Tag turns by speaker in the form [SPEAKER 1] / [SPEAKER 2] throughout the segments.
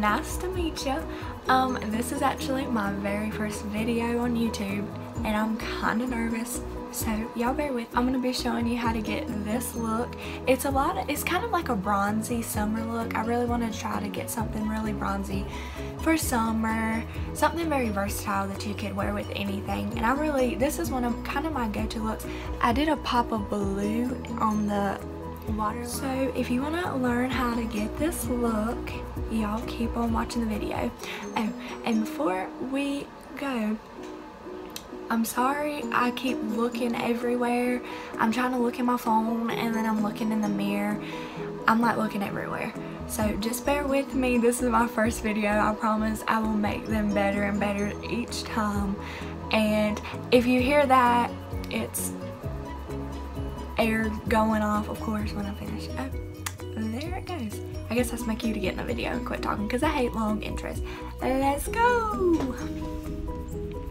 [SPEAKER 1] nice to meet you. This is actually my very first video on YouTube, and I'm kind of nervous, so y'all bear with. I'm gonna be showing you how to get this look. It's kind of like a bronzy summer look. I really want to try to get something really bronzy for summer, something very versatile that you could wear with anything. And this is one of kind of my go-to looks. I did a pop of blue on the water. So if you want to learn how to get this look, y'all keep on watching the video. Oh, and before we go, I'm sorry I keep looking everywhere. I'm trying to look in my phone and then I'm looking in the mirror. I'm like looking everywhere. So just bear with me. This is my first video. I promise I will make them better and better each time. And if you hear that, it's air going off, of course, when I finish. Oh, there it goes. I guess that's my cue to get in the video and quit talking because I hate long intros. Let's go.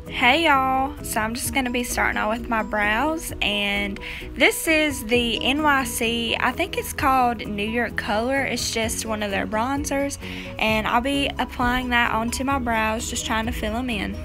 [SPEAKER 1] Hey y'all, so I'm just going to be starting out with my brows, and this is the NYC, I think it's called New York Color. It's just one of their bronzers, and I'll be applying that onto my brows, just trying to fill them in.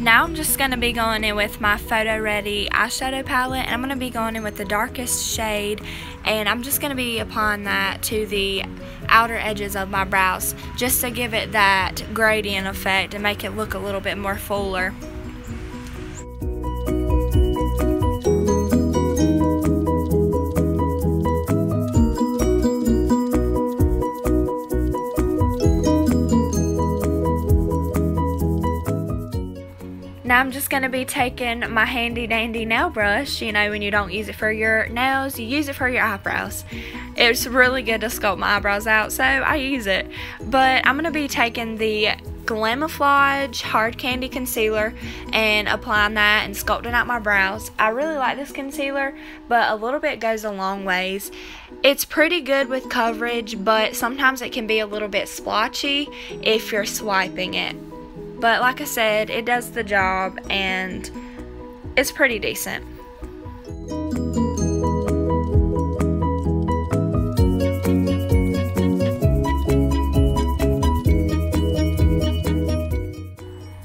[SPEAKER 1] Now I'm just going to be going in with my Photoready eyeshadow palette, and I'm going to be going in with the darkest shade, and I'm just going to be applying that to the outer edges of my brows just to give it that gradient effect and make it look a little bit more fuller. Now I'm just going to be taking my handy dandy nail brush. You know, when you don't use it for your nails, you use it for your eyebrows. It's really good to sculpt my eyebrows out, so I use it. But I'm going to be taking the Glamoflaguge Hard Candy Concealer and applying that and sculpting out my brows. I really like this concealer, but a little bit goes a long ways. It's pretty good with coverage, but sometimes it can be a little bit splotchy if you're swiping it. But like I said, it does the job and it's pretty decent.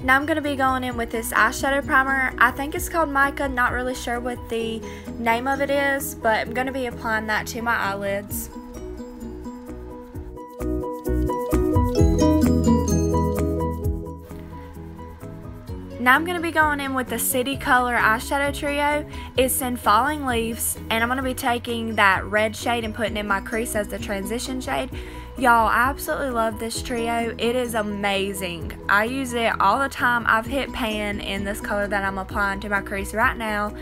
[SPEAKER 1] Now I'm going to be going in with this eyeshadow primer. I think it's called Mica, not really sure what the name of it is, but I'm going to be applying that to my eyelids. Now I'm going to be going in with the City Color Eyeshadow Trio. It's in Falling Leaves, and I'm going to be taking that red shade and putting it in my crease as the transition shade. Y'all, I absolutely love this trio. It is amazing. I use it all the time. I've hit pan in this color that I'm applying to my crease right now.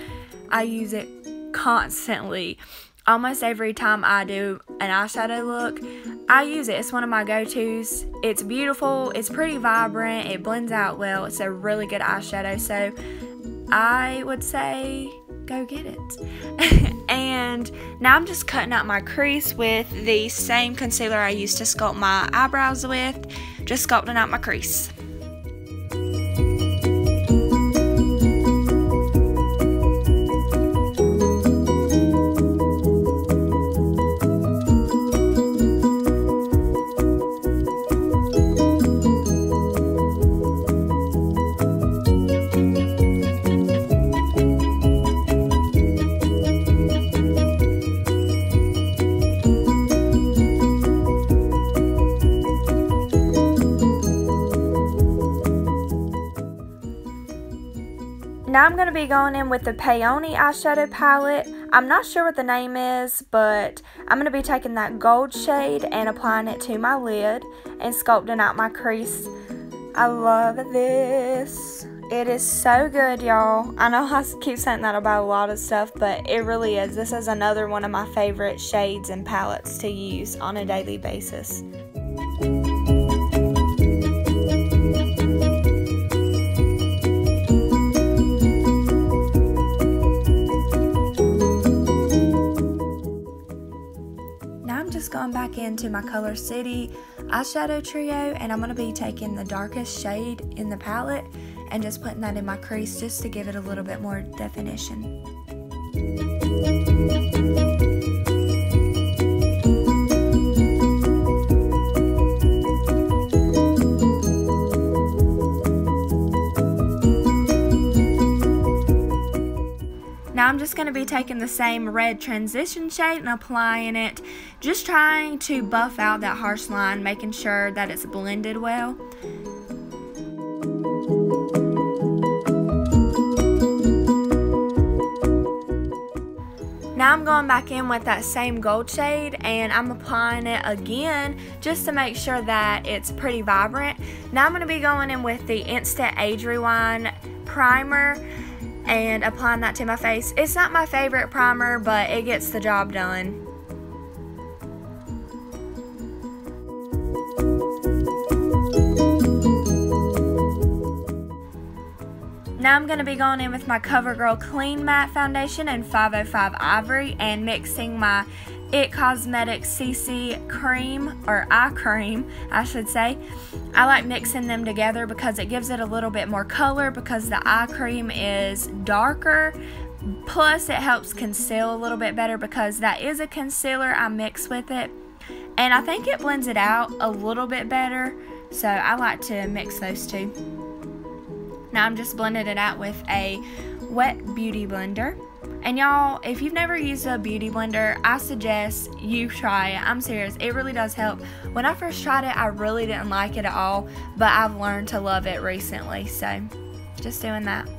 [SPEAKER 1] I use it constantly. Almost every time I do an eyeshadow look, I use it. It's one of my go-tos. It's beautiful. It's pretty vibrant. It blends out well. It's a really good eyeshadow. So I would say go get it. And now I'm just cutting out my crease with the same concealer I used to sculpt my eyebrows with. Just sculpting out my crease. Now I'm going to be going in with the Peony eyeshadow palette. I'm not sure what the name is, but I'm going to be taking that gold shade and applying it to my lid and sculpting out my crease. I love this. It is so good, y'all. I know I keep saying that about a lot of stuff, but it really is. This is another one of my favorite shades and palettes to use on a daily basis. I'm just going back into my Color City Eyeshadow Trio, and I'm going to be taking the darkest shade in the palette and just putting that in my crease just to give it a little bit more definition. Now I'm just going to be taking the same red transition shade and applying it, just trying to buff out that harsh line, making sure that it's blended well. Now I'm going back in with that same gold shade and I'm applying it again just to make sure that it's pretty vibrant. Now I'm going to be going in with the Instant Age Rewind primer and applying that to my face. It's not my favorite primer, but it gets the job done. Now I'm going to be going in with my Covergirl Clean Matte Foundation in 505 Ivory and mixing my It Cosmetics CC Cream, or Eye Cream, I should say. I like mixing them together because it gives it a little bit more color because the eye cream is darker. Plus it helps conceal a little bit better because that is a concealer I mix with it. And I think it blends it out a little bit better. So I like to mix those two. Now I'm just blending it out with a wet beauty blender. And y'all, if you've never used a beauty blender, I suggest you try it. I'm serious, it really does help. When I first tried it, I really didn't like it at all, but I've learned to love it recently, so just doing that.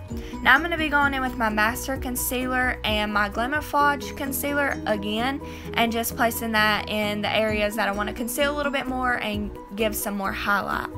[SPEAKER 1] Now I'm going to be going in with my Master Concealer and my Glamoflaguge Concealer again, and just placing that in the areas that I want to conceal a little bit more and give some more highlight.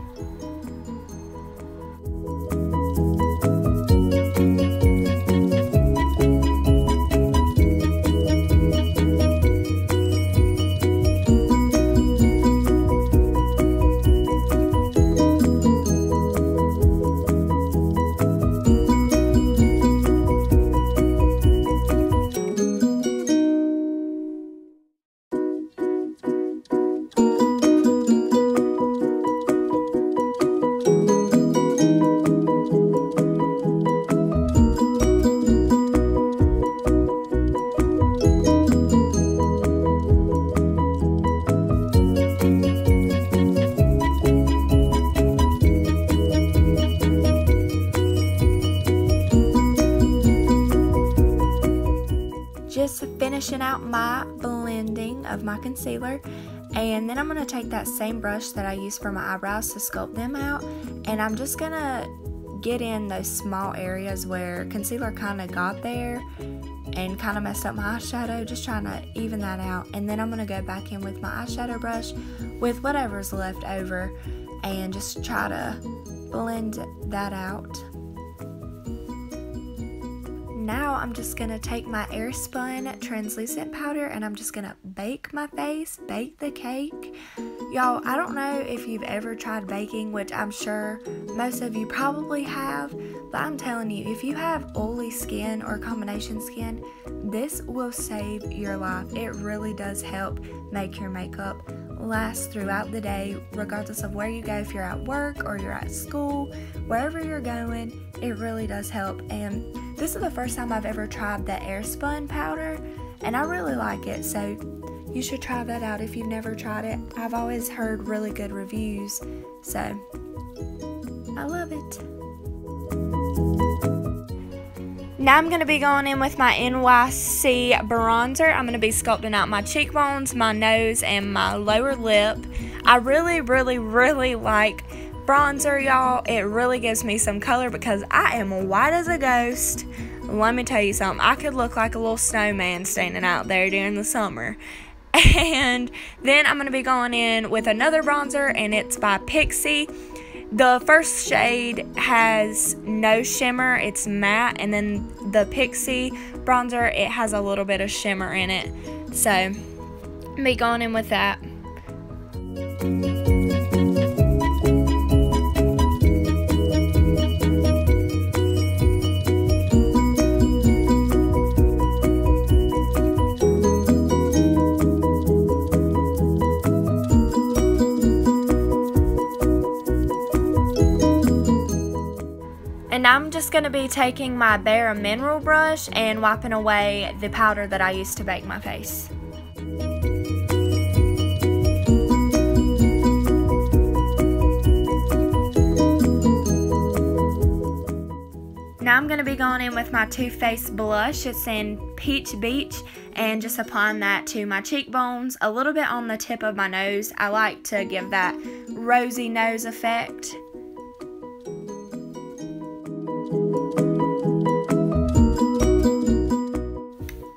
[SPEAKER 1] Just finishing out my blending of my concealer, and then I'm going to take that same brush that I used for my eyebrows to sculpt them out, and I'm just going to get in those small areas where concealer kind of got there and kind of messed up my eyeshadow, just trying to even that out. And then I'm going to go back in with my eyeshadow brush with whatever's left over and just try to blend that out. Now I'm just going to take my Airspun Translucent powder and I'm just going to bake my face, bake the cake. Y'all, I don't know if you've ever tried baking, which I'm sure most of you probably have, but I'm telling you, if you have oily skin or combination skin, this will save your life. It really does help make your makeup last throughout the day, regardless of where you go. If you're at work or you're at school, wherever you're going, it really does help. And this is the first time I've ever tried the Airspun powder, and I really like it, so you should try that out if you've never tried it. I've always heard really good reviews, so I love it. Now I'm going to be going in with my NYC bronzer. I'm going to be sculpting out my cheekbones, my nose, and my lower lip. I really like bronzer, y'all. It really gives me some color because I am white as a ghost. Let me tell you something. I could look like a little snowman standing out there during the summer. And then I'm going to be going in with another bronzer, and it's by Pixie. The first shade has no shimmer, it's matte, and then the Pixie bronzer, it has a little bit of shimmer in it. So, I'll be going in with that. just going to be taking my Bare Mineral brush and wiping away the powder that I used to bake my face. Now I'm going to be going in with my Too Faced blush. It's in Peach Beach, and just applying that to my cheekbones, a little bit on the tip of my nose. I like to give that rosy nose effect.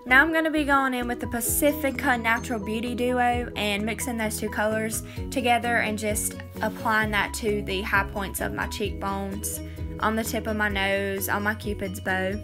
[SPEAKER 1] Now I'm going to be going in with the Pacifica Natural Beauty Duo and mixing those two colors together and just applying that to the high points of my cheekbones, on the tip of my nose, on my Cupid's bow.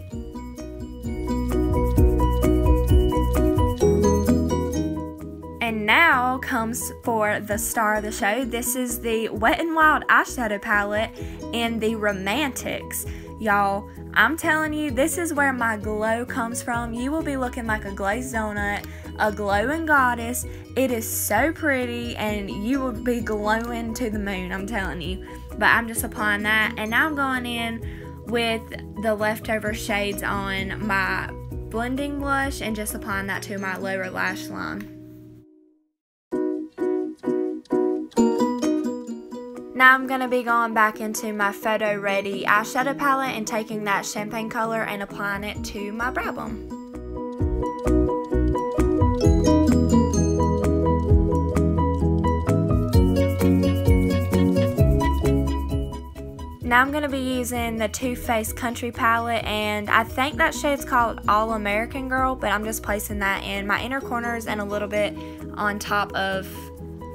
[SPEAKER 1] And now comes for the star of the show. This is the Wet n Wild eyeshadow palette in the Romantics. Y'all, I'm telling you, this is where my glow comes from. You will be looking like a glazed donut, a glowing goddess. It is so pretty, and you will be glowing to the moon, I'm telling you. But I'm just applying that, and now I'm going in with the leftover shades on my blending blush and just applying that to my lower lash line. Now I'm going to be going back into my Photoready eyeshadow palette and taking that champagne color and applying it to my brow bone. Now I'm going to be using the Too Faced Country palette, and I think that shade's called All American Girl, but I'm just placing that in my inner corners and a little bit on top of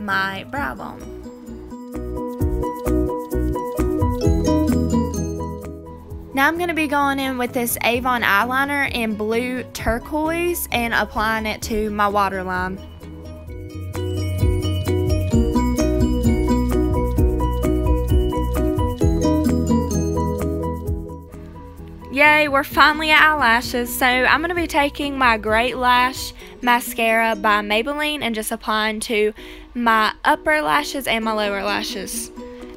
[SPEAKER 1] my brow bone. Now I'm going to be going in with this Avon eyeliner in blue turquoise and applying it to my waterline. Yay, we're finally at eyelashes. So I'm going to be taking my Great Lash Mascara by Maybelline and just applying to my upper lashes and my lower lashes.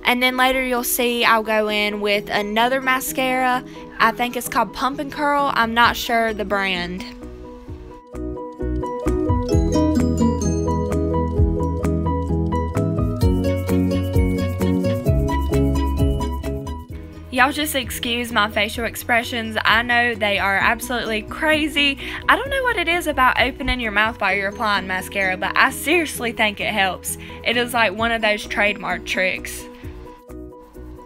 [SPEAKER 1] And then later you'll see I'll go in with another mascara. I think it's called Pump and Curl. I'm not sure the brand. Y'all just excuse my facial expressions. I know they are absolutely crazy. I don't know what it is about opening your mouth while you're applying mascara, but I seriously think it helps. It is like one of those trademark tricks.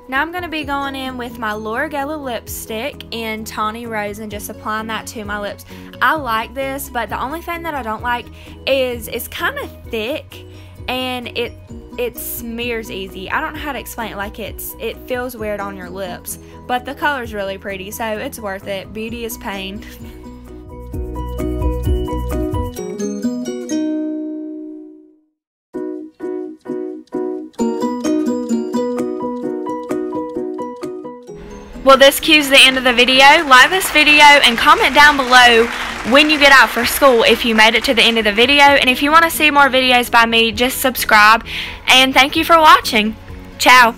[SPEAKER 1] Now I'm going to be going in with my L'Oreal lipstick in Tawny Rose and just applying that to my lips. I like this, but the only thing that I don't like is it's kind of thick and it smears easy. I don't know how to explain it. Like it feels weird on your lips, but the color's really pretty, so it's worth it. Beauty is pain. Well, this cues the end of the video. Like this video and comment down below when you get out for school if you made it to the end of the video. And if you want to see more videos by me, just subscribe. And thank you for watching. Ciao.